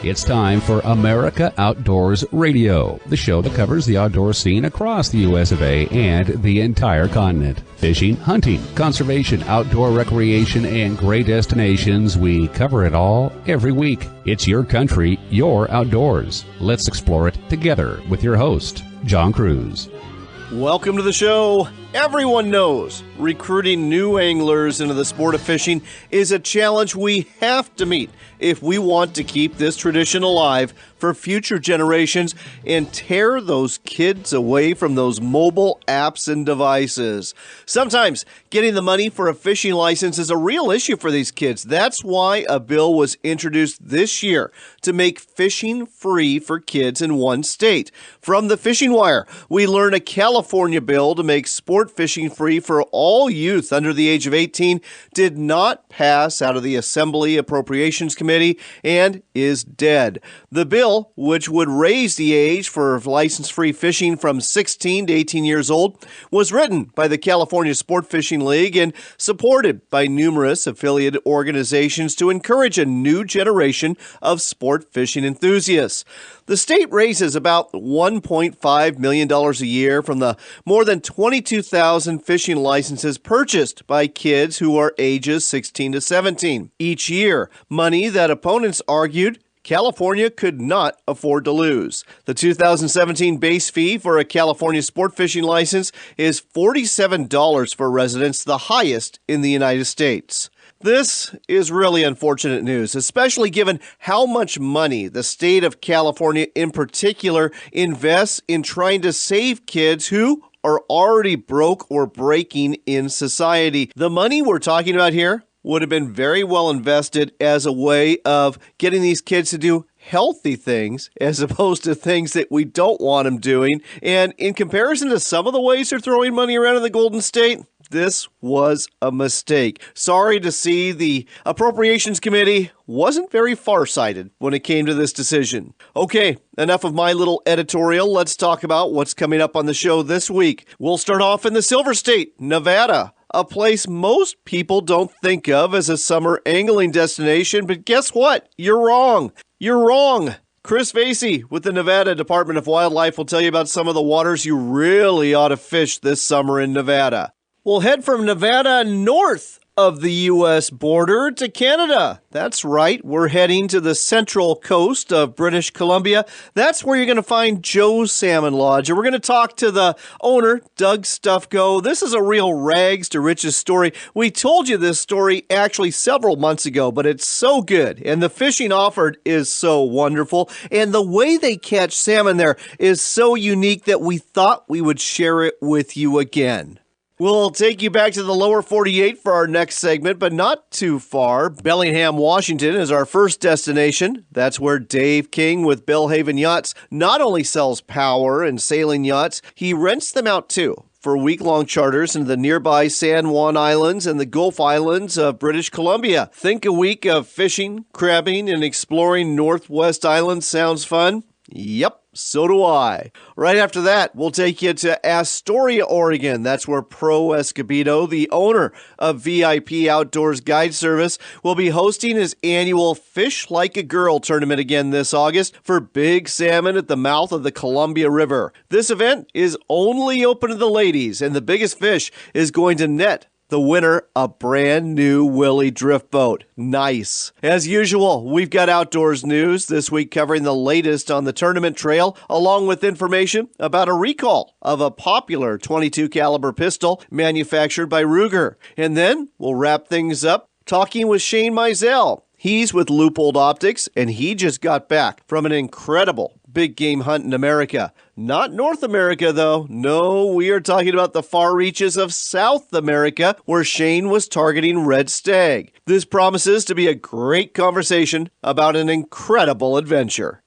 It's time for America Outdoors Radio, the show that covers the outdoor scene across the U.S. of A. and the entire continent. Fishing, hunting, conservation, outdoor recreation, and great destinations. We cover it all every week. It's your country, your outdoors. Let's explore it together with your host, John Cruz. Welcome to the show. Everyone knows recruiting new anglers into the sport of fishing is a challenge we have to meet if we want to keep this tradition alive for future generations and tear those kids away from those mobile apps and devices. Sometimes getting the money for a fishing license is a real issue for these kids. That's why a bill was introduced this year to make fishing free for kids in one state. From the Fishing Wire, we learn a California bill to make sport fishing free for all youth under the age of 18 did not pass out of the Assembly Appropriations Committee and is dead. The bill, which would raise the age for license-free fishing from 16 to 18 years old, was written by the California Sport Fishing League and supported by numerous affiliate organizations to encourage a new generation of sport fishing enthusiasts. The state raises about $1.5 million a year from the more than 22,000 fishing licenses purchased by kids who are ages 16 to 17 each year, money that opponents argued California could not afford to lose. The 2017 base fee for a California sport fishing license is $47 for residents, the highest in the United States. This is really unfortunate news, especially given how much money the state of California in particular invests in trying to save kids who are already broke or breaking in society. The money we're talking about here would have been very well invested as a way of getting these kids to do healthy things as opposed to things that we don't want them doing. And in comparison to some of the ways they're throwing money around in the Golden State, this was a mistake. Sorry to see the Appropriations Committee wasn't very farsighted when it came to this decision. Okay, enough of my little editorial. Let's talk about what's coming up on the show this week. We'll start off in the Silver State, Nevada, a place most people don't think of as a summer angling destination, but guess what? You're wrong. You're wrong. Chris Vasey with the Nevada Department of Wildlife will tell you about some of the waters you really ought to fish this summer in Nevada. We'll head from Nevada north of the U.S. border to Canada. That's right, we're heading to the central coast of British Columbia. That's where you're going to find Joe's Salmon Lodge. And we're going to talk to the owner, Doug Stufko. This is a real rags to riches story. We told you this story actually several months ago, but it's so good. And the fishing offered is so wonderful. And the way they catch salmon there is so unique that we thought we would share it with you again. We'll take you back to the lower 48 for our next segment, but not too far. Bellingham, Washington is our first destination. That's where Dave King with Belhaven Yachts not only sells power and sailing yachts, he rents them out too for week-long charters into the nearby San Juan Islands and the Gulf Islands of British Columbia. Think a week of fishing, crabbing, and exploring Northwest Islands sounds fun? Yep. So do I. Right after that, we'll take you to Astoria, Oregon. That's where Pro Escobedo, the owner of VIP Outdoors Guide Service, will be hosting his annual Fish Like a Girl tournament again this August for big salmon at the mouth of the Columbia River. This event is only open to the ladies, and the biggest fish is going to net the winner a brand new Willie drift boat. Nice. As usual, we've got outdoors news this week covering the latest on the tournament trail, along with information about a recall of a popular .22 caliber pistol manufactured by Ruger. And then we'll wrap things up talking with Shane Mizell. He's with Leupold Optics, and he just got back from an incredible big game hunt in America. Not North America, though. No, we are talking about the far reaches of South America, where Shane was targeting red stag. This promises to be a great conversation about an incredible adventure.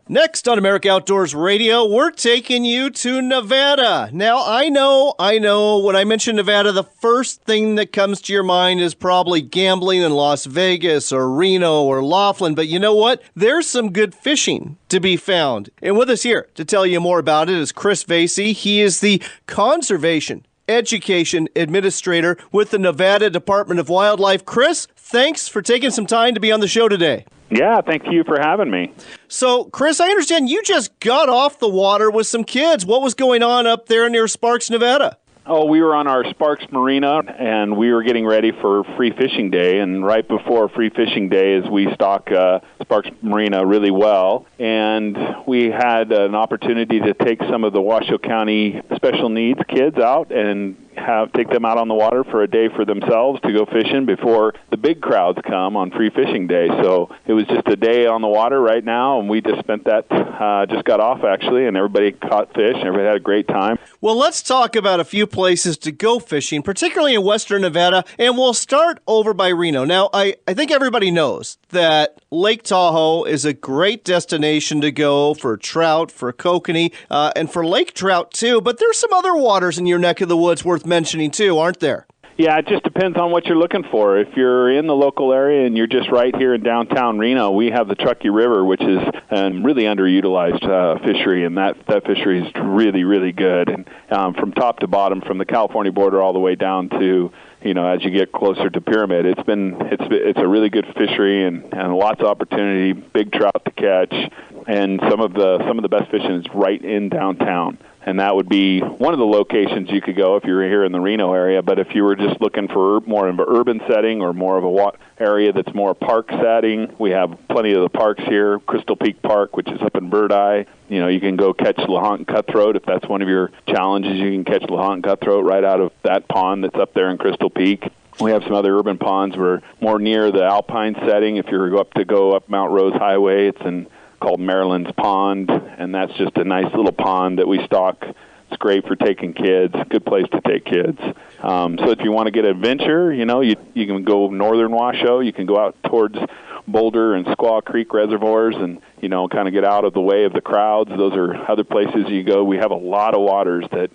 Next on America Outdoors Radio, we're taking you to Nevada. Now, I know, when I mention Nevada, the first thing that comes to your mind is probably gambling in Las Vegas or Reno or Laughlin, but you know what? There's some good fishing to be found. And with us here to tell you more about it is Chris Vasey. He is the Conservation Education Administrator with the Nevada Department of Wildlife. Chris, thanks for taking some time to be on the show today. Yeah, thank you for having me. So, Chris, I understand you just got off the water with some kids. What was going on up there near Sparks, Nevada? Oh, we were on our Sparks Marina, and we were getting ready for Free Fishing Day. And right before Free Fishing Day is we stock Sparks Marina really well. And we had an opportunity to take some of the Washoe County special needs kids out and take them out on the water for a day for themselves to go fishing before the big crowds come on Free Fishing Day. So it was just a day on the water right now, and we just spent that, just got off actually, and everybody caught fish, and everybody had a great time. Well, let's talk about a few places to go fishing, particularly in western Nevada, and we'll start over by Reno. Now, I think everybody knows that Lake Tahoe is a great destination to go for trout, for kokanee, and for lake trout too, but there's some other waters in your neck of the woods worth mentioning too, aren't there? Yeah, it just depends on what you're looking for. If you're in the local area and you're just right here in downtown Reno, we have the Truckee River, which is a really underutilized fishery, and that fishery is really, really good. And from top to bottom, from the California border all the way down to, as you get closer to Pyramid, it's a really good fishery and lots of opportunity, big trout to catch, and some of the best fishing is right in downtown. And that would be one of the locations you could go if you were here in the Reno area. But if you were just looking for more of an urban setting or more of a area that's more park setting, we have plenty of the parks here. Crystal Peak Park, which is up in Bird Eye. You can go catch Lahontan cutthroat. If that's one of your challenges, you can catch Lahontan cutthroat right out of that pond that's up there in Crystal Peak. We have some other urban ponds. We're more near the Alpine setting. If you go up Mount Rose Highway, it's called Maryland's Pond, and that's just a nice little pond that we stock. It's great for taking kids, good place to take kids. So if you want to get adventure, you can go northern Washoe, you can go out towards Boulder and Squaw Creek reservoirs and, kind of get out of the way of the crowds. Those are other places you go. We have a lot of waters that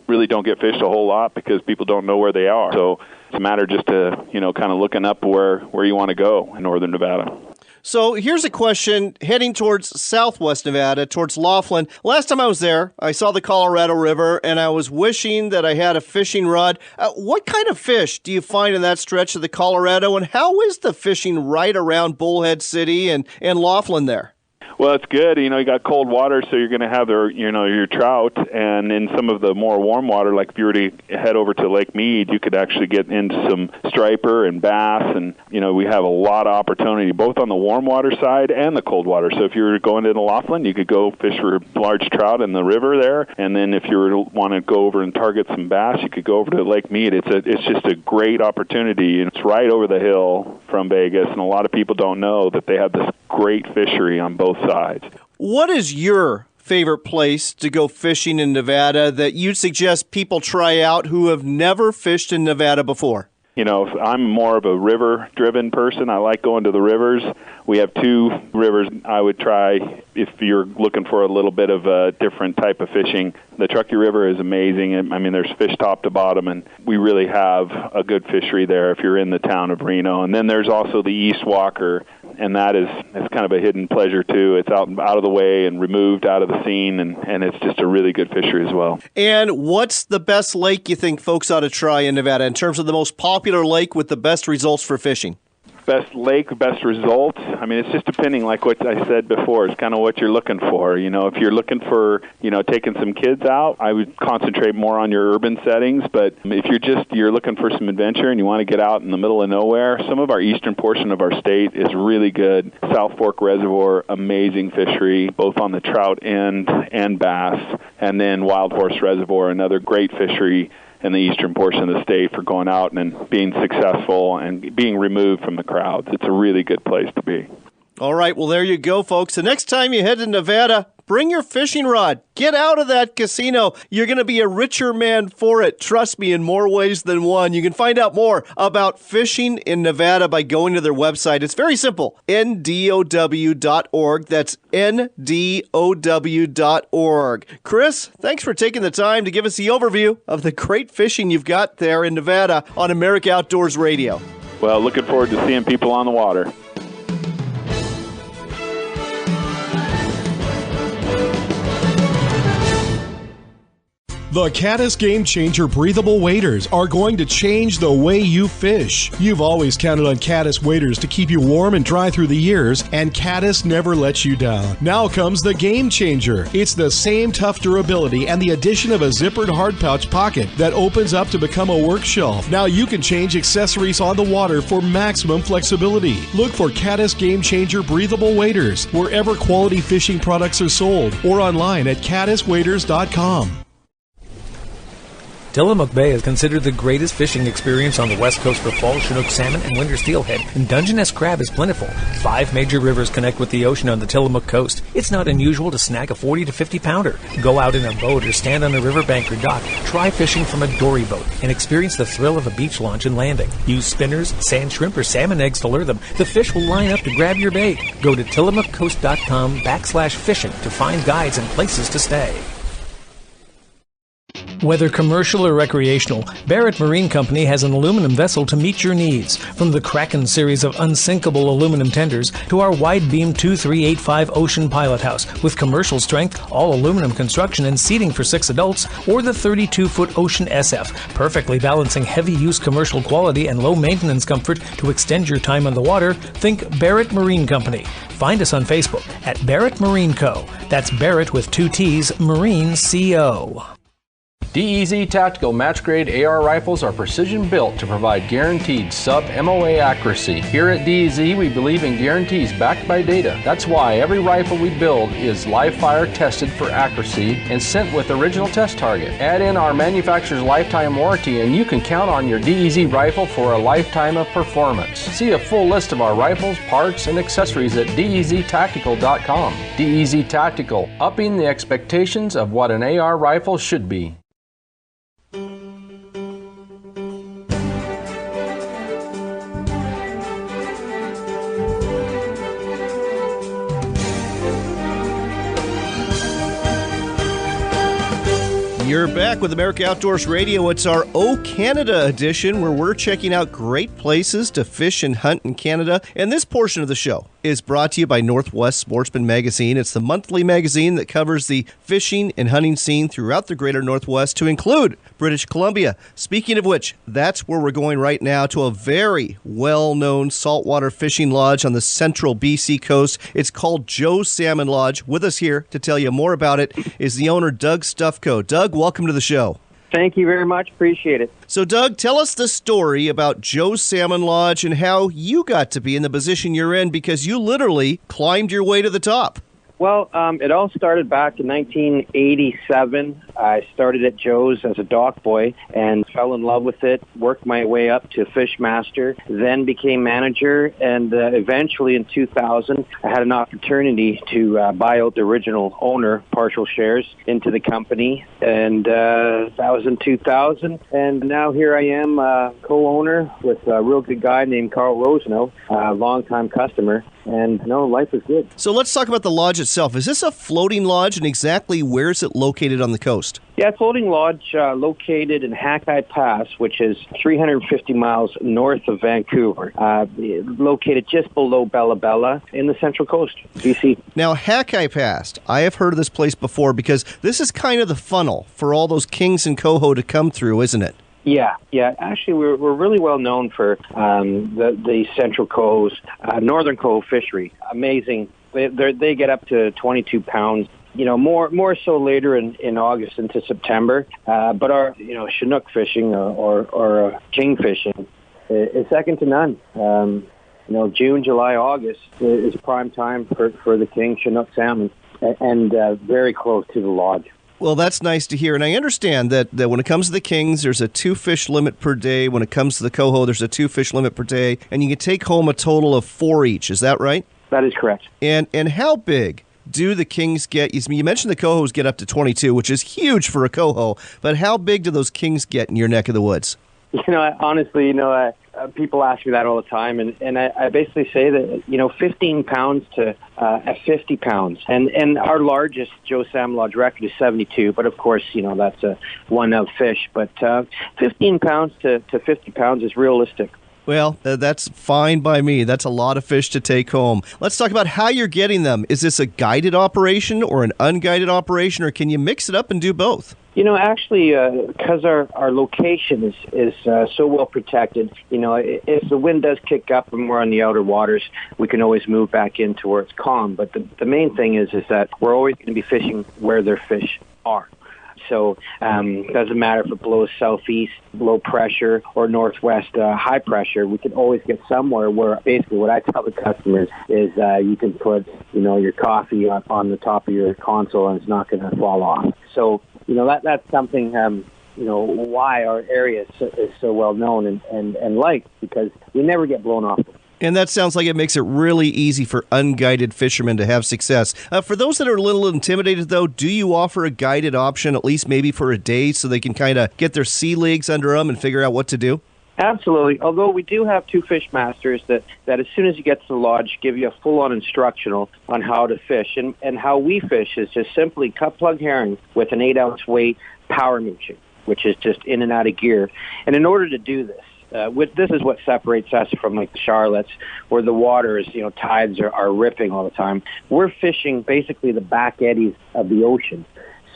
really don't get fished a whole lot because people don't know where they are. So it's a matter just to, kind of looking up where you want to go in northern Nevada. So here's a question heading towards southwest Nevada, towards Laughlin. Last time I was there, I saw the Colorado River, and I was wishing that I had a fishing rod. What kind of fish do you find in that stretch of the Colorado, and how is the fishing right around Bullhead City and Laughlin there? Well, it's good. You got cold water, so you're going to have your trout. And in some of the more warm water, like if you were to head over to Lake Mead, you could actually get into some striper and bass. And, we have a lot of opportunity, both on the warm water side and the cold water. So if you were going into Laughlin, you could go fish for large trout in the river there. And then if you were to want to go over and target some bass, you could go over to Lake Mead. It's just a great opportunity. And it's right over the hill from Vegas. And a lot of people don't know that they have this great fishery on both sides. What is your favorite place to go fishing in Nevada that you'd suggest people try out who have never fished in Nevada before? I'm more of a river-driven person. I like going to the rivers. We have two rivers I would try if you're looking for a little bit of a different type of fishing. The Truckee River is amazing. I mean, there's fish top to bottom, and we really have a good fishery there if you're in the town of Reno. And then there's also the East Walker, and it's kind of a hidden pleasure, too. It's out of the way and removed out of the scene, and it's just a really good fishery as well. And what's the best lake you think folks ought to try in Nevada in terms of the most popular lake with the best results for fishing? Best lake, best results. I mean, it's just depending, like what I said before, it's kind of what you're looking for. If you're looking for, taking some kids out, I would concentrate more on your urban settings. But if you're looking for some adventure and you want to get out in the middle of nowhere, some of our eastern portion of our state is really good. South Fork Reservoir, amazing fishery, both on the trout and bass. And then Wild Horse Reservoir, another great fishery in the eastern portion of the state for going out and being successful and being removed from the crowds. It's a really good place to be. All right, well, there you go, folks. The next time you head to Nevada, bring your fishing rod. Get out of that casino. You're going to be a richer man for it. Trust me, in more ways than one. You can find out more about fishing in Nevada by going to their website. It's very simple, ndow.org. That's ndow.org. Chris, thanks for taking the time to give us the overview of the great fishing you've got there in Nevada on America Outdoors Radio. Well, looking forward to seeing people on the water. The Caddis Game Changer breathable waders are going to change the way you fish. You've always counted on Caddis waders to keep you warm and dry through the years, and Caddis never lets you down. Now comes the Game Changer. It's the same tough durability and the addition of a zippered hard pouch pocket that opens up to become a work shelf. Now you can change accessories on the water for maximum flexibility. Look for Caddis Game Changer breathable waders wherever quality fishing products are sold or online at caddiswaders.com. Tillamook Bay is considered the greatest fishing experience on the west coast for fall Chinook salmon and winter steelhead, and Dungeness crab is plentiful. 5 major rivers connect with the ocean on the Tillamook coast. It's not unusual to snag a 40 to 50 pounder. Go out in a boat or stand on a riverbank or dock. Try fishing from a dory boat and experience the thrill of a beach launch and landing. Use spinners, sand shrimp, or salmon eggs to lure them. The fish will line up to grab your bait. Go to tillamookcoast.com/fishing to find guides and places to stay. Whether commercial or recreational, Barrett Marine Company has an aluminum vessel to meet your needs. From the Kraken series of unsinkable aluminum tenders to our wide beam 2385 Ocean Pilot House with commercial strength, all aluminum construction and seating for 6 adults, or the 32-foot Ocean SF, perfectly balancing heavy use commercial quality and low maintenance comfort to extend your time on the water. Think Barrett Marine Company. Find us on Facebook at Barrett Marine Co. That's Barrett with 2 T's, Marine Co. DEZ Tactical match-grade AR rifles are precision-built to provide guaranteed sub-MOA accuracy. Here at DEZ, we believe in guarantees backed by data. That's why every rifle we build is live-fire tested for accuracy and sent with original test target. Add in our manufacturer's lifetime warranty and you can count on your DEZ rifle for a lifetime of performance. See a full list of our rifles, parts, and accessories at DEZtactical.com. DEZ Tactical, upping the expectations of what an AR rifle should be. You're back with America Outdoors Radio. It's our O Canada edition where we're checking out great places to fish and hunt in Canada. And this portion of the show is brought to you by Northwest Sportsman Magazine. It's the monthly magazine that covers the fishing and hunting scene throughout the greater Northwest to include British Columbia. Speaking of which, that's where we're going right now, to a very well-known saltwater fishing lodge on the central BC coast. It's called Joe's Salmon Lodge. With us here to tell you more about it is the owner, Doug Stufko. Doug, welcome to the show. Thank you very much. Appreciate it. So, Doug, tell us the story about Joe's Salmon Lodge and how you got to be in the position you're in, because you literally climbed your way to the top. Well, it all started back in 1987. I started at Joe's as a dock boy and fell in love with it, worked my way up to fish master, then became manager, and eventually in 2000, I had an opportunity to buy out the original owner, partial shares, into the company, and that was in 2000, and now here I am, co-owner with a real good guy named Carl Rosenow, a longtime customer, and no, life is good. So let's talk about the lodge itself. Is this a floating lodge, and exactly where is it located on the coast? Yeah, floating lodge located in Hackeye Pass, which is 350 miles north of Vancouver, located just below Bella Bella in the Central Coast, BC. Now, Hackeye Pass, I have heard of this place before because this is kind of the funnel for all those kings and coho to come through, isn't it? Yeah. Actually, we're really well known for the Central Coast, Northern Coho fishery. Amazing. They get up to 22 pounds. You know, more so later in August into September. But our Chinook fishing or king fishing is second to none. June, July, August is prime time for the king Chinook salmon, and very close to the lodge. Well, that's nice to hear. And I understand that when it comes to the kings, there's a 2-fish limit per day. When it comes to the coho, there's a 2-fish limit per day. And you can take home a total of 4 each. Is that right? That is correct. And how big do the kings get? You mentioned the cohos get up to 22, which is huge for a coho. But how big do those kings get in your neck of the woods? Honestly, people ask me that all the time, and I basically say that 15 pounds to 50 pounds, and our largest Joe Salmon Lodge record is 72. But of course, that's a one-out fish. But 15 pounds to 50 pounds is realistic. Well, that's fine by me. That's a lot of fish to take home. Let's talk about how you're getting them. Is this a guided operation or an unguided operation, or can you mix it up and do both? Actually, because our location is so well protected, if the wind does kick up and we're on the outer waters, we can always move back in to where it's calm. But the main thing is that we're always going to be fishing where their fish are. So it doesn't matter if it blows southeast, low pressure, or northwest, high pressure. We can always get somewhere where basically what I tell the customers is you can put, your coffee on the top of your console and it's not going to fall off. So, that's something, why our area is so well known and liked, because we never get blown off. And that sounds like it makes it really easy for unguided fishermen to have success. For those that are a little intimidated, though, do you offer a guided option, at least maybe for a day, so they can kind of get their sea legs under them and figure out what to do? Absolutely. Although we do have 2 fish masters that as soon as you get to the lodge, give you a full-on instructional on how to fish. And how we fish is just simply cut plug herring with an 8-ounce weight power mooching, which is just in and out of gear. And in order to do this, this is what separates us from like the Charlottes, where the waters, tides are ripping all the time. We're fishing basically the back eddies of the ocean.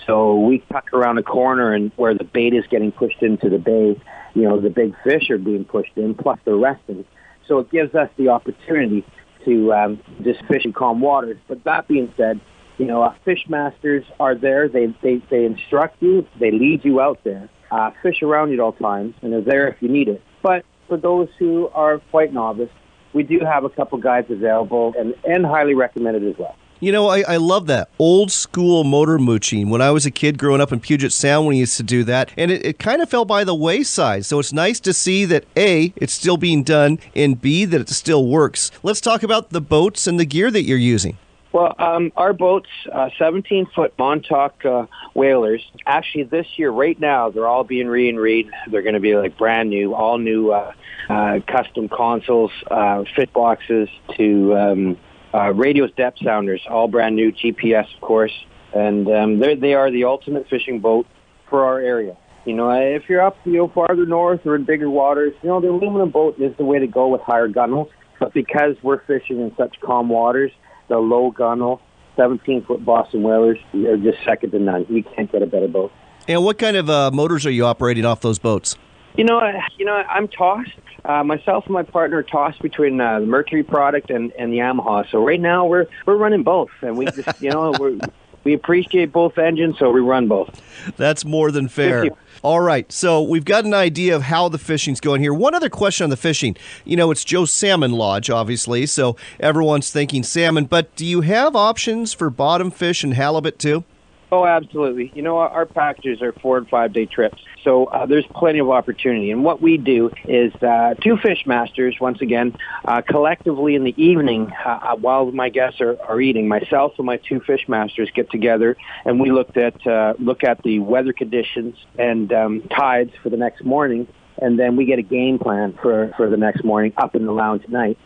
So we tuck around a corner and where the bait is getting pushed into the bay, the big fish are being pushed in, plus they're resting. So it gives us the opportunity to just fish in calm waters. But that being said, fish masters are there. They instruct you. They lead you out there. Fish around you at all times, and they're there if you need it. But for those who are quite novice, we do have a couple guides available and highly recommended as well. I love that old school motor mooching. When I was a kid growing up in Puget Sound, we used to do that, and it kind of fell by the wayside. So it's nice to see that A, it's still being done, and B, that it still works. Let's talk about the boats and the gear that you're using. Well, our boats, 17-foot Montauk whalers, actually this year, right now, they're all being re-enreed. They're going to be like brand new, all new custom consoles, fit boxes to radios, depth sounders, all brand new, GPS, of course. And they are the ultimate fishing boat for our area. If you're up, farther north or in bigger waters, the aluminum boat is the way to go with higher gunnels. But because we're fishing in such calm waters, the low gunnel, 17-foot Boston whalers are just second to none. You can't get a better boat. And what kind of motors are you operating off those boats? I'm tossed. Myself and my partner are tossed between the Mercury product and the Yamaha. So right now we're running both, and we just we appreciate both engines, so we run both. That's more than fair. All right, so we've got an idea of how the fishing's going here. One other question on the fishing. It's Joe's Salmon Lodge, obviously, so everyone's thinking salmon. But do you have options for bottom fish and halibut, too? Oh, absolutely. Our packages are 4- and 5-day trips, so there's plenty of opportunity. And what we do is 2 fish masters, once again, collectively in the evening, while my guests are eating, myself and my 2 fish masters get together, and we look at the weather conditions and tides for the next morning, and then we get a game plan for the next morning up in the lounge at night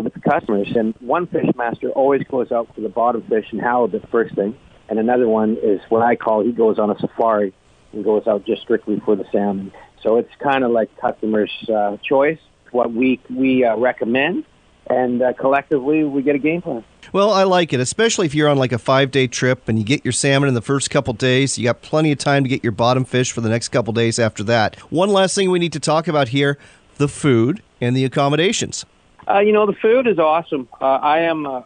with the customers. And one fish master always goes out for the bottom fish and halibut first thing. And another one is what I call, he goes on a safari and goes out just strictly for the salmon. So it's kind of like customer's choice, what we recommend, and collectively we get a game plan. Well, I like it, especially if you're on like a 5-day trip and you get your salmon in the first couple days. You got plenty of time to get your bottom fish for the next couple days after that. One last thing we need to talk about here, the food and the accommodations. The food is awesome. I am a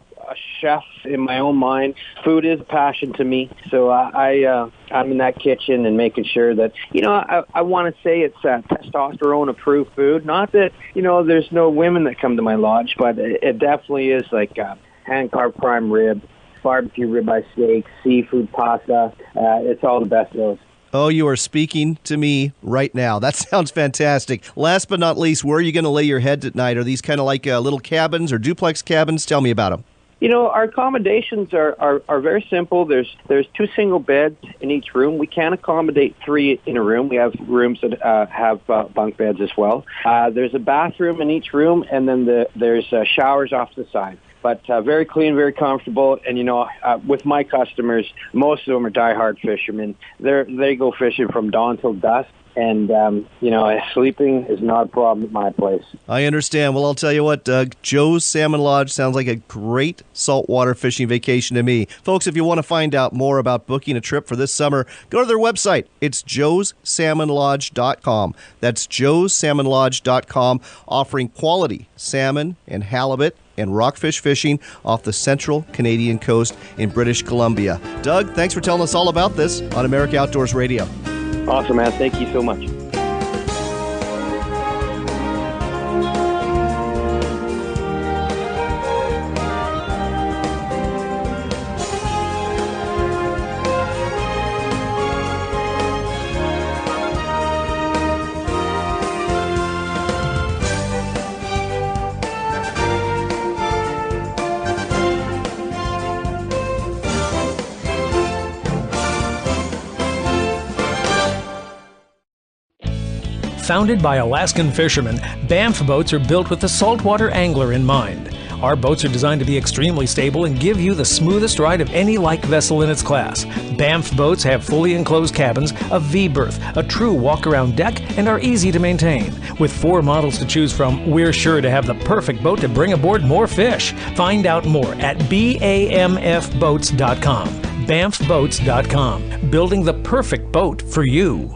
chef in my own mind. Food is a passion to me, so I'm in that kitchen and making sure that I want to say it's testosterone approved food. Not that there's no women that come to my lodge, but it definitely is like hand carved prime rib, barbecue ribeye steak, seafood pasta. It's all the best of those. Oh, you are speaking to me right now. That sounds fantastic. Last but not least, where are you going to lay your head at night? Are these kind of like little cabins or duplex cabins? Tell me about them. Our accommodations are very simple. There's 2 single beds in each room. We can accommodate 3 in a room. We have rooms that have bunk beds as well. There's a bathroom in each room, and then there's showers off to the side. But very clean, very comfortable. And, with my customers, most of them are diehard fishermen. They go fishing from dawn till dusk. and sleeping is not a problem at my place. I understand. Well, I'll tell you what, Doug, Joe's Salmon Lodge sounds like a great saltwater fishing vacation to me. Folks, if you want to find out more about booking a trip for this summer, go to their website. It's joessalmonlodge.com. That's joessalmonlodge.com, offering quality salmon and halibut and rockfish fishing off the central Canadian coast in British Columbia. Doug, thanks for telling us all about this on America Outdoors Radio. Awesome, man. Thank you so much. Founded by Alaskan fishermen, Banff boats are built with the saltwater angler in mind. Our boats are designed to be extremely stable and give you the smoothest ride of any like vessel in its class. Banff boats have fully enclosed cabins, a V-berth, a true walk-around deck, and are easy to maintain. With 4 models to choose from, we're sure to have the perfect boat to bring aboard more fish. Find out more at BAMFboats.com. BAMFboats.com. Building the perfect boat for you.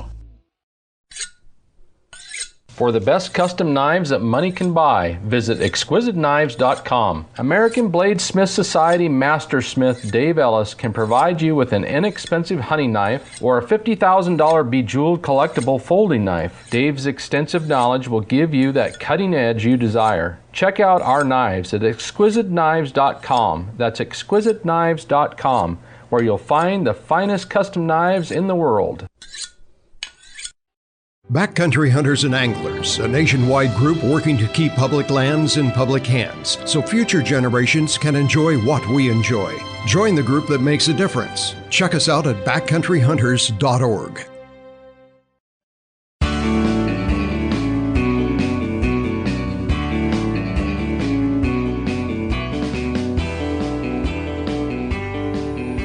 For the best custom knives that money can buy, visit exquisiteknives.com. American Bladesmith Society mastersmith Dave Ellis can provide you with an inexpensive hunting knife or a $50,000 bejeweled collectible folding knife. Dave's extensive knowledge will give you that cutting edge you desire. Check out our knives at exquisiteknives.com. That's exquisiteknives.com, where you'll find the finest custom knives in the world. Backcountry Hunters and Anglers, a nationwide group working to keep public lands in public hands so future generations can enjoy what we enjoy. Join the group that makes a difference. Check us out at backcountryhunters.org.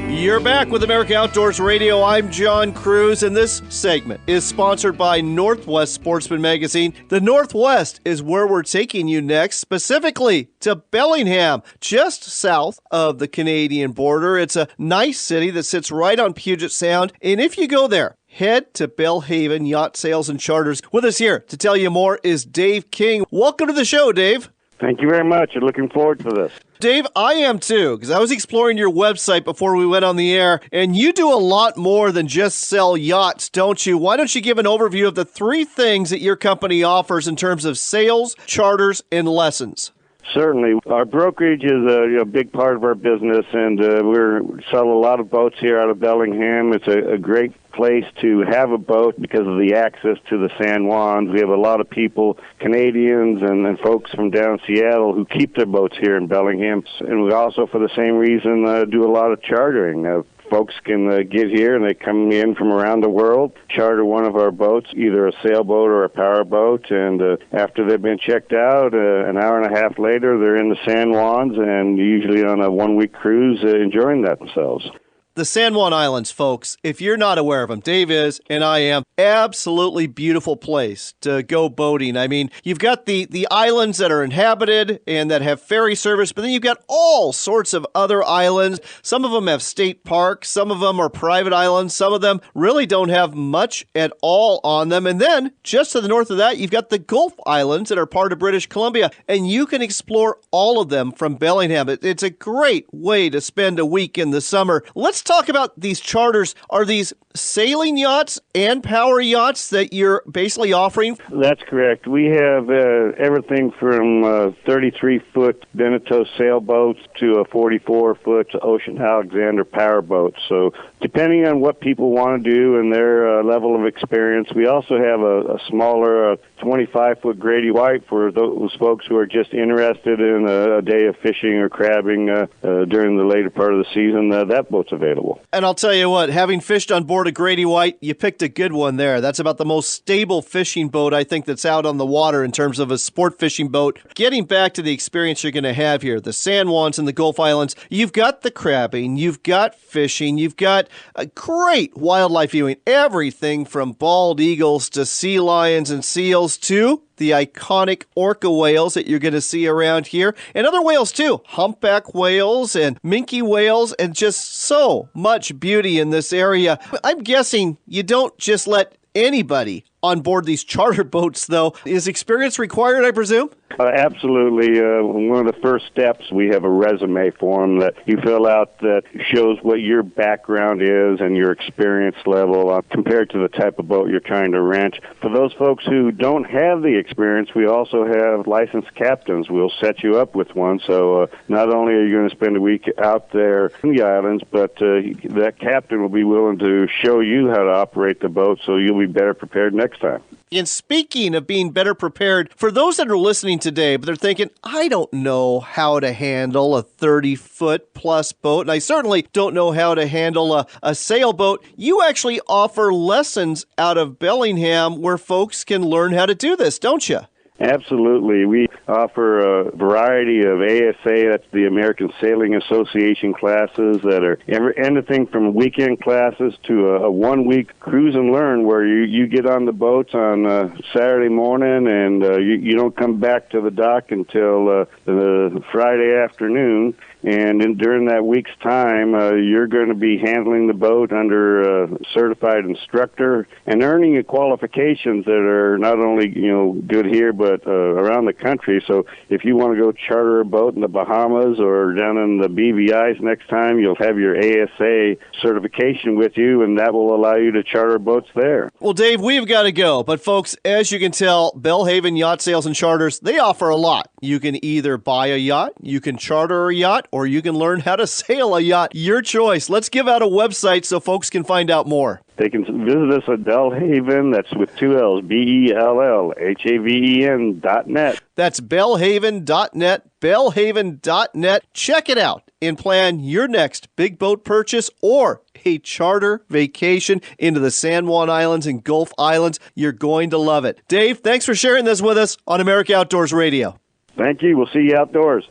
You're back with America Outdoors Radio. I'm John Cruz, and this segment is sponsored by Northwest Sportsman Magazine. The Northwest is where we're taking you next, specifically to Bellingham, just south of the Canadian border. It's a nice city that sits right on Puget Sound, and if you go there, head to Bellhaven Yacht Sales and Charters. With us here to tell you more is Dave King. Welcome to the show, Dave. Thank you very much. I'm looking forward to this. Dave, I am too, because I was exploring your website before we went on the air, and you do a lot more than just sell yachts, don't you? Why don't you give an overview of the 3 things that your company offers in terms of sales, charters, and lessons? Certainly. Our brokerage is a big part of our business, and we sell a lot of boats here out of Bellingham. It's a great place to have a boat because of the access to the San Juans. We have a lot of people, Canadians and folks from down Seattle, who keep their boats here in Bellingham. And we also, for the same reason, do a lot of chartering. Folks can get here, and they come in from around the world, charter one of our boats, either a sailboat or a powerboat, and after they've been checked out, an hour and a half later, they're in the San Juans, and usually on a one-week cruise, enjoying that themselves. The San Juan Islands, folks, if you're not aware of them, Dave is, and I am, absolutely beautiful place to go boating. I mean, you've got the islands that are inhabited and that have ferry service, but then you've got all sorts of other islands. Some of them have state parks, some of them are private islands, some of them really don't have much at all on them. And then, just to the north of that, you've got the Gulf Islands that are part of British Columbia, and you can explore all of them from Bellingham. It's a great way to spend a week in the summer. Let's talk about these charters. Are these sailing yachts and power yachts that you're basically offering? That's correct. We have everything from 33-foot Beneteau sailboats to a 44-foot Ocean Alexander powerboat. So depending on what people want to do and their level of experience, we also have a smaller 25-foot Grady White for those folks who are just interested in a day of fishing or crabbing during the later part of the season. That boat's available. And I'll tell you what, having fished on board aboard a Grady White, you picked a good one there. That's about the most stable fishing boat, I think, that's out on the water in terms of a sport fishing boat. Getting back to the experience you're going to have here, the San Juans and the Gulf Islands, you've got the crabbing, you've got fishing, you've got a great wildlife viewing, everything from bald eagles to sea lions and seals to the iconic orca whales that you're going to see around here, and other whales too, humpback whales and minke whales, and just so much beauty in this area. I'm guessing you don't just let anybody on board these charter boats, though. Is experience required, I presume? Absolutely. One of the first steps, we have a resume form that you fill out that shows what your background is and your experience level compared to the type of boat you're trying to rent. For those folks who don't have the experience, we also have licensed captains. We'll set you up with one. So not only are you going to spend a week out there in the islands, but that captain will be willing to show you how to operate the boat so you'll be better prepared next time. And speaking of being better prepared, for those that are listening today, but they're thinking, I don't know how to handle a 30-foot plus boat, and I certainly don't know how to handle a sailboat, you actually offer lessons out of Bellingham where folks can learn how to do this, don't you? Absolutely. We offer a variety of ASA, that's the American Sailing Association classes, that are anything from weekend classes to a one-week cruise and learn where you get on the boats on Saturday morning and you don't come back to the dock until the Friday afternoon. And during that week's time, you're going to be handling the boat under a certified instructor and earning your qualifications that are not only good here but around the country. So if you want to go charter a boat in the Bahamas or down in the BVI's next time, you'll have your ASA certification with you, and that will allow you to charter boats there. Well, Dave, we've got to go. But folks, as you can tell, Belhaven Yacht Sales and Charters, they offer a lot. You can either buy a yacht, you can charter a yacht, or you can learn how to sail a yacht. Your choice. Let's give out a website so folks can find out more. They can visit us at Belhaven, that's with two L's, BELLHAVEN.net. That's Belhaven.net, Belhaven.net. Check it out and plan your next big boat purchase or a charter vacation into the San Juan Islands and Gulf Islands. You're going to love it. Dave, thanks for sharing this with us on America Outdoors Radio. Thank you. We'll see you outdoors.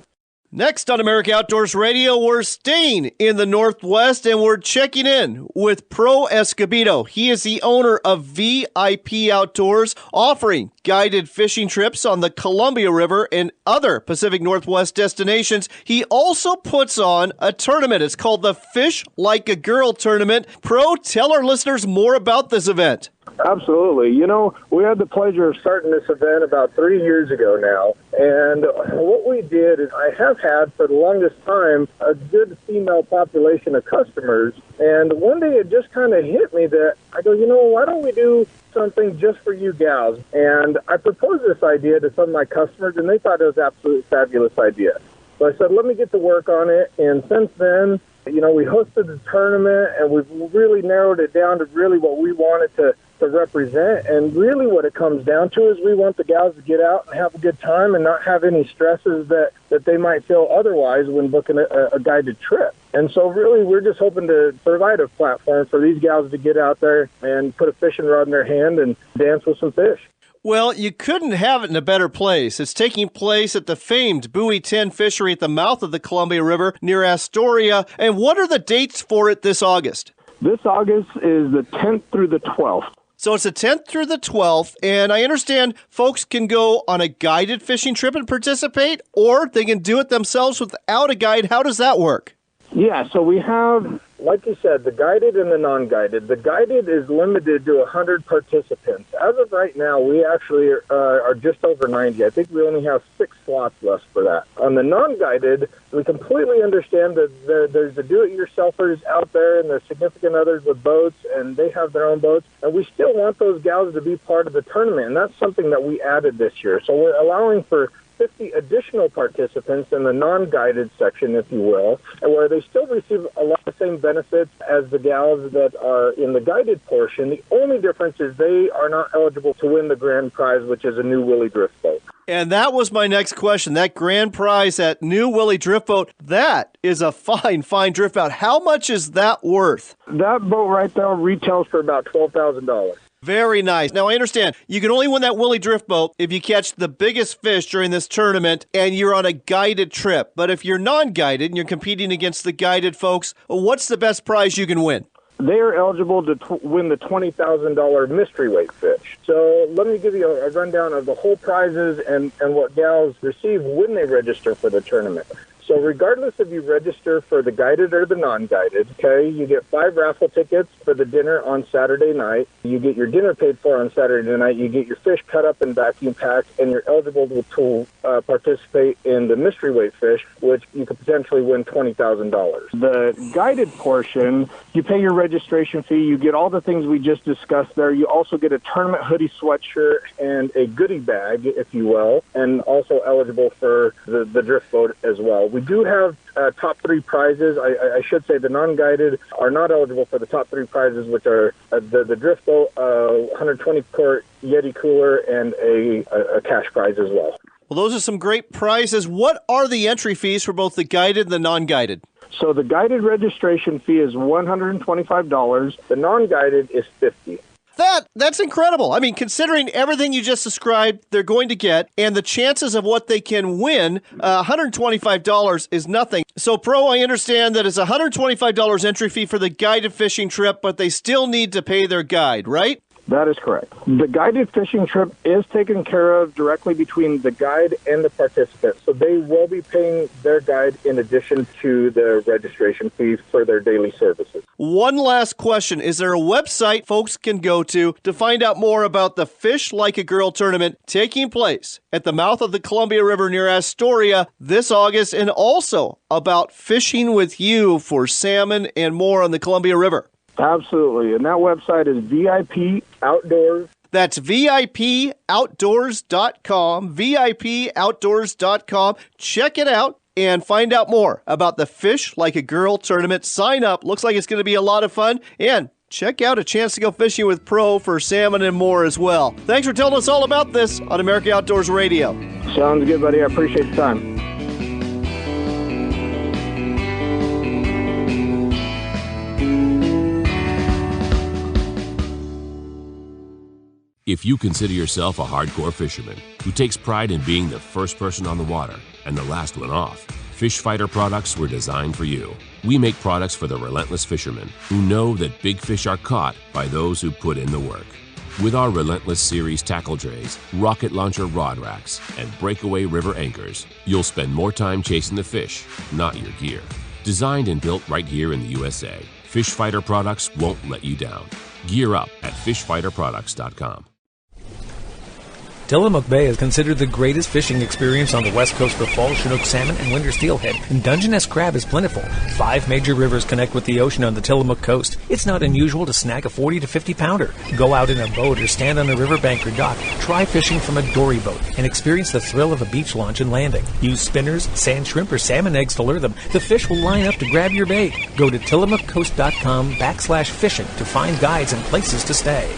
Next on America Outdoors Radio, we're staying in the Northwest and we're checking in with Pro Escobedo. He is the owner of VIP Outdoors, offering guided fishing trips on the Columbia River and other Pacific Northwest destinations. He also puts on a tournament. It's called the Fish Like a Girl Tournament. Pro, tell our listeners more about this event. Absolutely. We had the pleasure of starting this event about 3 years ago now. And what we did is I have had for the longest time a good female population of customers. And one day it just kind of hit me that I go, why don't we do something just for you gals? And I proposed this idea to some of my customers, and they thought it was an absolutely fabulous idea. So I said, let me get to work on it. And since then, we hosted the tournament, and we've really narrowed it down to really what we wanted to represent. And really what it comes down to is we want the gals to get out and have a good time and not have any stresses that they might feel otherwise when booking a guided trip. And so really we're just hoping to provide a platform for these gals to get out there and put a fishing rod in their hand and dance with some fish. Well, you couldn't have it in a better place. It's taking place at the famed Buoy 10 fishery at the mouth of the Columbia River near Astoria. And what are the dates for it this August? This August is the 10th through the 12th. So it's the 10th through the 12th, and I understand folks can go on a guided fishing trip and participate, or they can do it themselves without a guide. How does that work? Yeah, so we have, like you said, the guided and the non-guided. The guided is limited to 100 participants. As of right now, we actually are just over 90. I think we only have 6 slots left for that. On the non-guided, we completely understand that there's the do-it-yourselfers out there and their significant others with boats, and they have their own boats. And we still want those gals to be part of the tournament, and that's something that we added this year. So we're allowing for 50 additional participants in the non-guided section, if you will, and where they still receive a lot of the same benefits as the gals that are in the guided portion. The only difference is they are not eligible to win the grand prize, which is a new Willie Drift boat. And that was my next question. That grand prize, that new Willie drift boat, that is a fine drift boat. How much is that worth? That boat right there retails for about $12,000. Very nice. Now, I understand you can only win that Willie drift boat if you catch the biggest fish during this tournament and you're on a guided trip. But if you're non-guided and you're competing against the guided folks, what's the best prize you can win? They are eligible to win the $20,000 mystery weight fish. So let me give you a rundown of the whole prizes and what gals receive when they register for the tournament. So regardless if you register for the guided or the non-guided, okay, you get 5 raffle tickets for the dinner on Saturday night. You get your dinner paid for on Saturday night. You get your fish cut up and vacuum packed, and you're eligible to participate in the mystery weight fish, which you could potentially win $20,000. The guided portion, you pay your registration fee. You get all the things we just discussed there. You also get a tournament hoodie sweatshirt and a goodie bag, if you will, and also eligible for the drift boat as well. We do have top 3 prizes. I should say the non-guided are not eligible for the top 3 prizes, which are the drift boat, 120-quart Yeti cooler, and a cash prize as well. Well, those are some great prizes. What are the entry fees for both the guided and the non-guided? So the guided registration fee is $125. The non-guided is $50. That's incredible. I mean, considering everything you just described, they're going to get, and the chances of what they can win, $125 is nothing. So, Pro, I understand that it's $125 entry fee for the guided fishing trip, but they still need to pay their guide, right? That is correct. The guided fishing trip is taken care of directly between the guide and the participant. So they will be paying their guide in addition to the registration fees for their daily services. One last question. Is there a website folks can go to find out more about the Fish Like a Girl tournament taking place at the mouth of the Columbia River near Astoria this August, and also about fishing with you for salmon and more on the Columbia River? Absolutely. And that website is VIP Outdoors. That's VIPOutdoors.com, VIPOutdoors.com. Check it out and find out more about the Fish Like a Girl tournament. Sign up. Looks like it's going to be a lot of fun. And check out a chance to go fishing with Pro for salmon and more as well. Thanks for telling us all about this on America Outdoors Radio. Sounds good, buddy. I appreciate the time. If you consider yourself a hardcore fisherman who takes pride in being the first person on the water and the last one off, Fish Fighter products were designed for you. We make products for the relentless fishermen who know that big fish are caught by those who put in the work. With our Relentless Series tackle trays, rocket launcher rod racks, and breakaway river anchors, you'll spend more time chasing the fish, not your gear. Designed and built right here in the USA, Fish Fighter products won't let you down. Gear up at fishfighterproducts.com. Tillamook Bay is considered the greatest fishing experience on the west coast for fall Chinook salmon and winter steelhead, and Dungeness crab is plentiful. 5 major rivers connect with the ocean on the Tillamook coast. It's not unusual to snag a 40 to 50 pounder. Go out in a boat or stand on a riverbank or dock. Try fishing from a dory boat and experience the thrill of a beach launch and landing. Use spinners, sand shrimp, or salmon eggs to lure them. The fish will line up to grab your bait. Go to tillamookcoast.com/fishing to find guides and places to stay.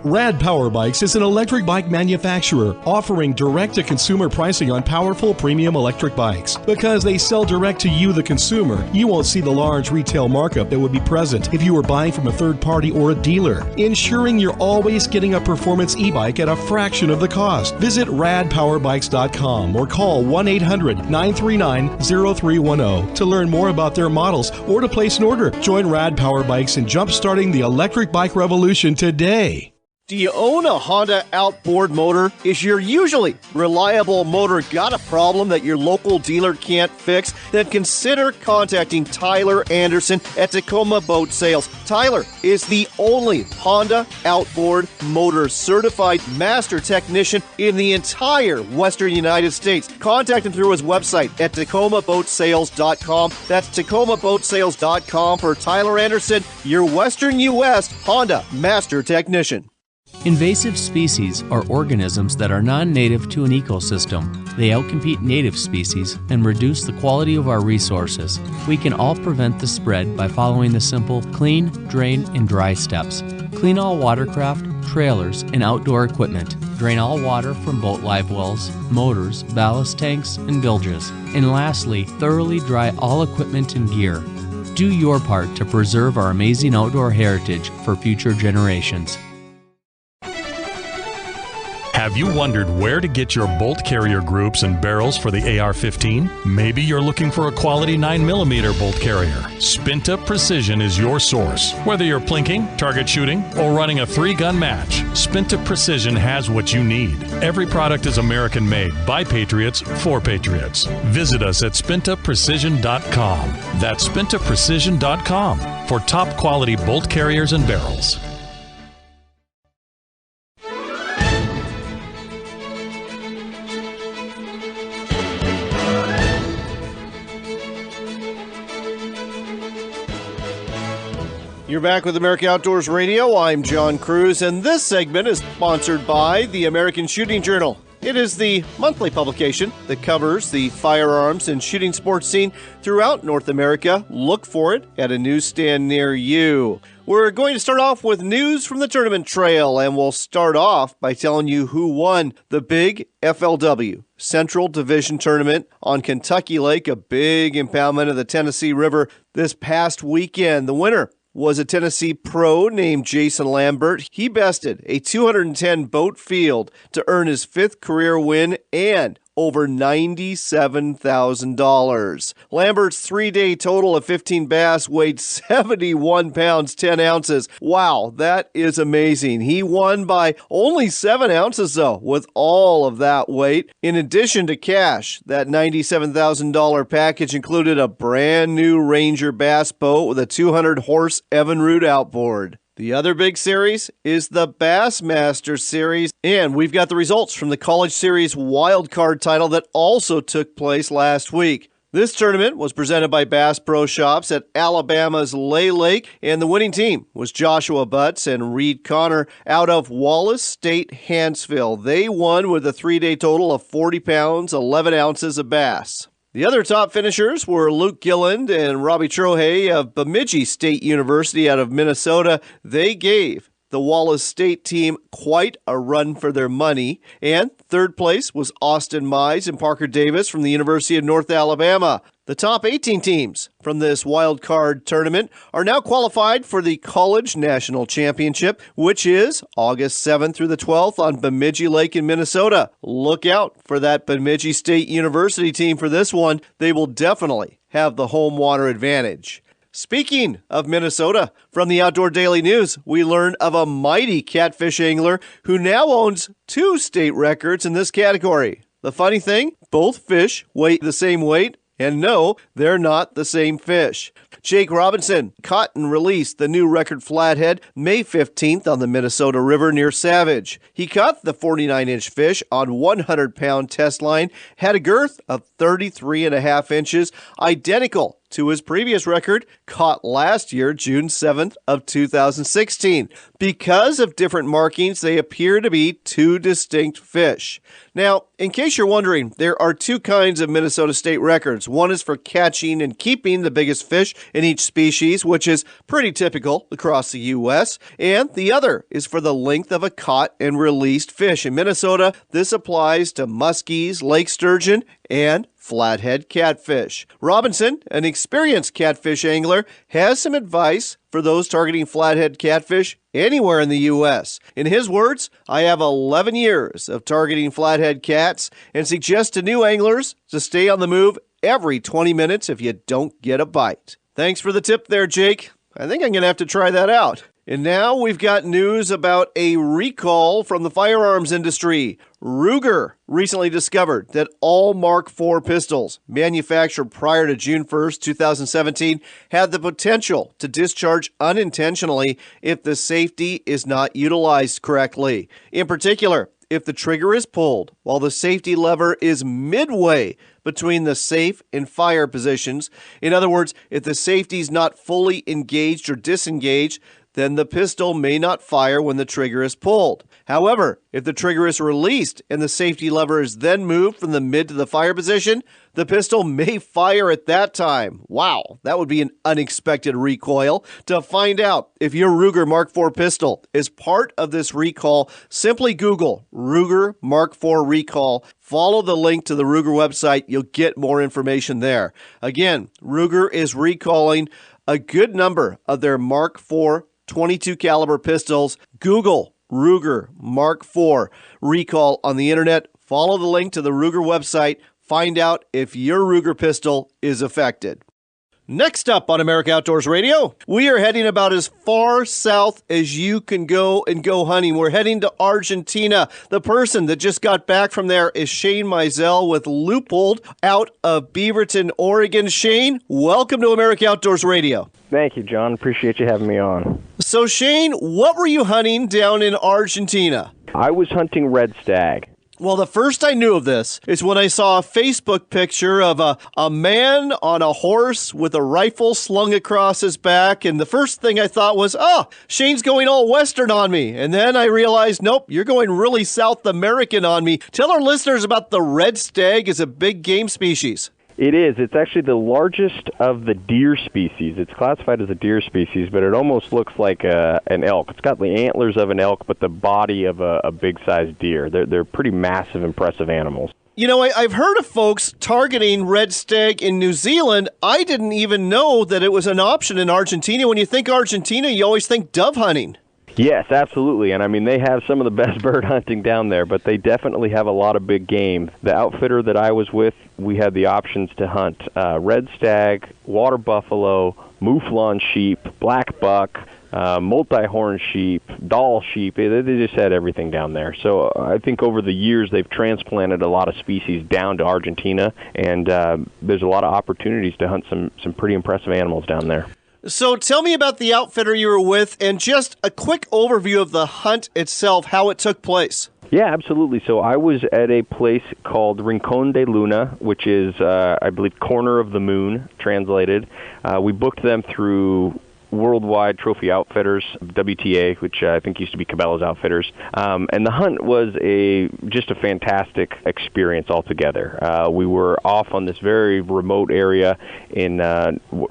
Rad Power Bikes is an electric bike manufacturer offering direct-to-consumer pricing on powerful premium electric bikes. Because they sell direct to you, the consumer, you won't see the large retail markup that would be present if you were buying from a third party or a dealer, ensuring you're always getting a performance e-bike at a fraction of the cost. Visit radpowerbikes.com or call 1-800-939-0310 to learn more about their models or to place an order. Join Rad Power Bikes in jump-starting the electric bike revolution today. Do you own a Honda outboard motor? Is your usually reliable motor got a problem that your local dealer can't fix? Then consider contacting Tyler Anderson at Tacoma Boat Sales. Tyler is the only Honda outboard motor certified master technician in the entire Western United States. Contact him through his website at TacomaBoatSales.com. That's TacomaBoatSales.com for Tyler Anderson, your Western U.S. Honda master technician. Invasive species are organisms that are non-native to an ecosystem. They outcompete native species and reduce the quality of our resources. We can all prevent the spread by following the simple clean, drain, and dry steps. Clean all watercraft, trailers, and outdoor equipment. Drain all water from boat live wells, motors, ballast tanks, and bilges. And lastly, thoroughly dry all equipment and gear. Do your part to preserve our amazing outdoor heritage for future generations. Have you wondered where to get your bolt carrier groups and barrels for the AR-15? Maybe you're looking for a quality 9mm bolt carrier. Spinta Precision is your source. Whether you're plinking, target shooting, or running a 3-gun match, Spinta Precision has what you need. Every product is American-made by Patriots for Patriots. Visit us at spintaprecision.com. That's spintaprecision.com for top quality bolt carriers and barrels. You're back with America Outdoors Radio. I'm John Cruz, and this segment is sponsored by the American Shooting Journal. It is the monthly publication that covers the firearms and shooting sports scene throughout North America. Look for it at a newsstand near you. We're going to start off with news from the tournament trail, and we'll start off by telling you who won the big FLW Central Division Tournament on Kentucky Lake, a big impoundment of the Tennessee River this past weekend. The winner was a Tennessee pro named Jason Lambert. He bested a 210 boat field to earn his 5th career win and over $97,000. Lambert's 3-day total of 15 bass weighed 71 pounds, 10 ounces. Wow, that is amazing. He won by only 7 ounces, though, with all of that weight. In addition to cash, that $97,000 package included a brand new Ranger bass boat with a 200-horse Evinrude outboard. The other big series is the Bassmaster Series, and we've got the results from the College Series wildcard title that also took place last week. This tournament was presented by Bass Pro Shops at Alabama's Lay Lake, and the winning team was Joshua Butts and Reed Connor out of Wallace State, Hanceville. They won with a 3-day total of 40 pounds, 11 ounces of bass. The other top finishers were Luke Gilland and Robbie Trohe of Bemidji State University out of Minnesota. They gave the Wallace State team quite a run for their money. And third place was Austin Mize and Parker Davis from the University of North Alabama. The top 18 teams from this wild card tournament are now qualified for the College National Championship, which is August 7th through the 12th on Bemidji Lake in Minnesota. Look out for that Bemidji State University team for this one. They will definitely have the home water advantage. Speaking of Minnesota, from the Outdoor Daily News, we learn of a mighty catfish angler who now owns 2 state records in this category. The funny thing, both fish weigh the same weight, and no, they're not the same fish. Jake Robinson caught and released the new record flathead May 15th on the Minnesota River near Savage. He caught the 49-inch fish on 100-pound test line, had a girth of 33.5 inches, identical to his previous record caught last year, June 7th of 2016. Because of different markings, they appear to be 2 distinct fish. Now, in case you're wondering, there are 2 kinds of Minnesota state records. One is for catching and keeping the biggest fish in each species, which is pretty typical across the U.S., and the other is for the length of a caught and released fish. In Minnesota, this applies to muskies, lake sturgeon, and flathead catfish. Robinson, an experienced catfish angler, has some advice for those targeting flathead catfish anywhere in the U.S. In his words, I have 11 years of targeting flathead cats and suggest to new anglers to stay on the move every 20 minutes if you don't get a bite. Thanks for the tip there, Jake. I think I'm going to have to try that out. And now we've got news about a recall from the firearms industry. Ruger recently discovered that all Mark IV pistols manufactured prior to June 1st, 2017 had the potential to discharge unintentionally if the safety is not utilized correctly. In particular, if the trigger is pulled while the safety lever is midway between the safe and fire positions. In other words, if the safety is not fully engaged or disengaged, then the pistol may not fire when the trigger is pulled. However, if the trigger is released and the safety lever is then moved from the mid to the fire position, the pistol may fire at that time. Wow, that would be an unexpected recoil. To find out if your Ruger Mark IV pistol is part of this recall, simply Google Ruger Mark IV recall. Follow the link to the Ruger website. You'll get more information there. Again, Ruger is recalling a good number of their Mark IV 22 caliber pistols. Google Ruger Mark IV recall on the internet. Follow the link to the Ruger website. Find out if your Ruger pistol is affected. Next up on America Outdoors Radio, we are heading about as far south as you can go and go hunting. We're heading to Argentina. The person that just got back from there is Shane Mizell with Leupold out of Beaverton, Oregon. Shane, welcome to America Outdoors Radio. Thank you, John. Appreciate you having me on. So, Shane, what were you hunting down in Argentina? I was hunting red stag. Well, the first I knew of this is when I saw a Facebook picture of a man on a horse with a rifle slung across his back. And the first thing I thought was, oh, Shane's going all Western on me. And then I realized, nope, you're going really South American on me. Tell our listeners about the red stag as a big game species. It is. It's actually the largest of the deer species. It's classified as a deer species, but it almost looks like an elk. It's got the antlers of an elk, but the body of a big-sized deer. They're pretty massive, impressive animals. You know, I've heard of folks targeting red stag in New Zealand. I didn't even know that it was an option in Argentina. When you think Argentina, you always think dove hunting. Yes, absolutely. And I mean, they have some of the best bird hunting down there, but they definitely have a lot of big game. The outfitter that I was with, we had the options to hunt red stag, water buffalo, mouflon sheep, black buck, multi-horn sheep, Dall sheep. They just had everything down there. So I think over the years they've transplanted a lot of species down to Argentina, and there's a lot of opportunities to hunt some pretty impressive animals down there. So tell me about the outfitter you were with and just a quick overview of the hunt itself, how it took place. Yeah, absolutely. So I was at a place called Rincón de Luna, which is, I believe, Corner of the Moon, translated. We booked them through Worldwide Trophy Outfitters, WTA, which I think used to be Cabela's Outfitters. And the hunt was just a fantastic experience altogether. We were off on this very remote area in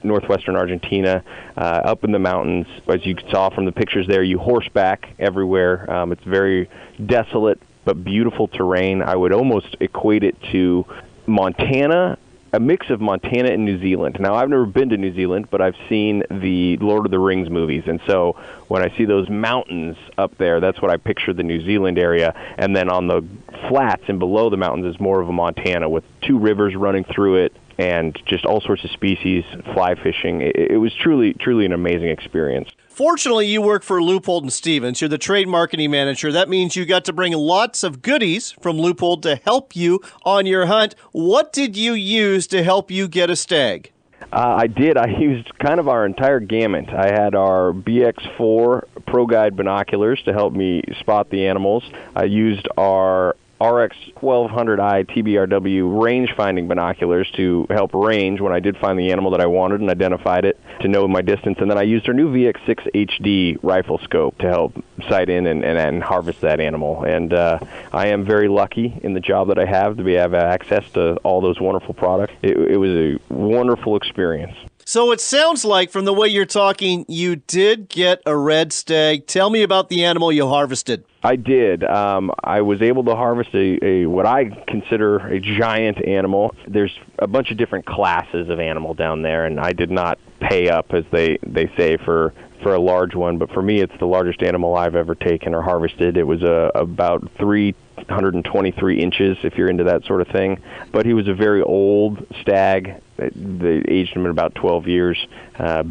northwestern Argentina, up in the mountains. As you saw from the pictures there, you horseback everywhere. It's very desolate but beautiful terrain. I would almost equate it to Montana, a mix of Montana and New Zealand. Now, I've never been to New Zealand, but I've seen the Lord of the Rings movies, and so when I see those mountains up there, that's what I picture the New Zealand area, and then on the flats and below the mountains is more of a Montana with two rivers running through it and just all sorts of species, fly fishing. It was truly an amazing experience. Fortunately, you work for Leupold & Stevens. You're the trade marketing manager. That means you got to bring lots of goodies from Leupold to help you on your hunt. What did you use to help you get a stag? I did. I used kind of our entire gamut. I had our BX4 Pro Guide binoculars to help me spot the animals. I used our RX 1200i TBRW range-finding binoculars to help range when I did find the animal that I wanted and identified it to know my distance. And then I used our new VX6 HD rifle scope to help sight in and harvest that animal. And I am very lucky in the job that I have to have access to all those wonderful products. It was a wonderful experience. So it sounds like, from the way you're talking, you did get a red stag. Tell me about the animal you harvested. I did. I was able to harvest a what I consider a giant animal. There's a bunch of different classes of animal down there, and I did not pay up, as they say, for a large one. But for me, it's the largest animal I've ever taken or harvested. It was about 323 inches, if you're into that sort of thing. But he was a very old stag. They aged him in about 12 years.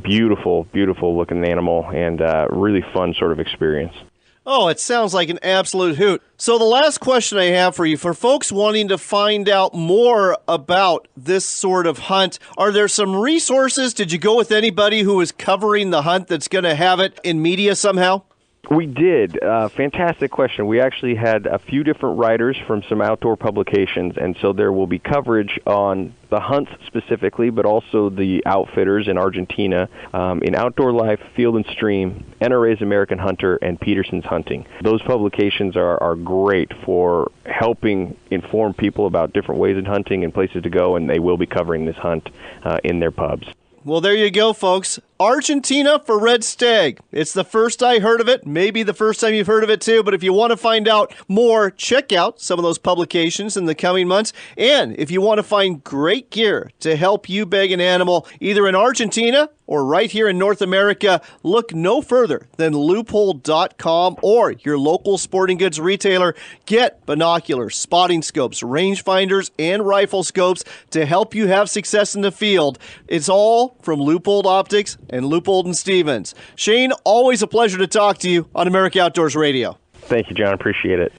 Beautiful looking animal, and really fun sort of experience. Oh, it sounds like an absolute hoot. So the last question I have for you, for folks wanting to find out more about this sort of hunt, are there some resources? Did you go with anybody who is covering the hunt that's going to have it in media somehow? We did. Fantastic question. We actually had a few different writers from some outdoor publications, and so there will be coverage on the hunts specifically, but also the outfitters in Argentina, in Outdoor Life, Field and Stream, NRA's American Hunter, and Peterson's Hunting. Those publications are great for helping inform people about different ways of hunting and places to go, and they will be covering this hunt in their pubs. Well, there you go, folks. Argentina for red stag. It's the first I heard of it, maybe the first time you've heard of it too, but if you want to find out more, check out some of those publications in the coming months. And if you want to find great gear to help you bag an animal, either in Argentina or right here in North America, look no further than Loophole.com or your local sporting goods retailer. Get binoculars, spotting scopes, rangefinders, and rifle scopes to help you have success in the field. It's all from Loophole Optics and Loophole and Stevens. Shane, always a pleasure to talk to you on America Outdoors Radio. Thank you, John. Appreciate it.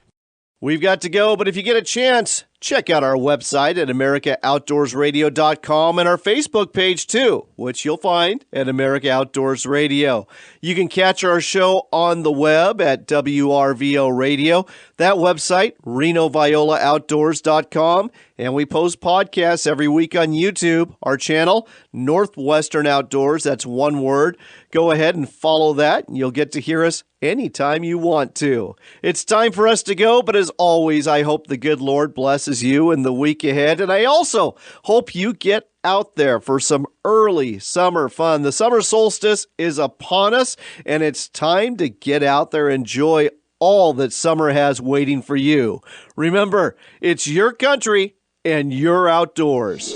We've got to go, but if you get a chance, check out our website at AmericaOutdoorsRadio.com and our Facebook page too, which you'll find at America Outdoors Radio. You can catch our show on the web at WRVO Radio. That website, RenoViolaOutdoors.com. And we post podcasts every week on YouTube. Our channel, Northwestern Outdoors, that's one word. Go ahead and follow that, and you'll get to hear us anytime you want to. It's time for us to go, but as always, I hope the good Lord blesses you in the week ahead. And I also hope you get out there for some early summer fun. The summer solstice is upon us, and it's time to get out there and enjoy all that summer has waiting for you. Remember, it's your country and your outdoors.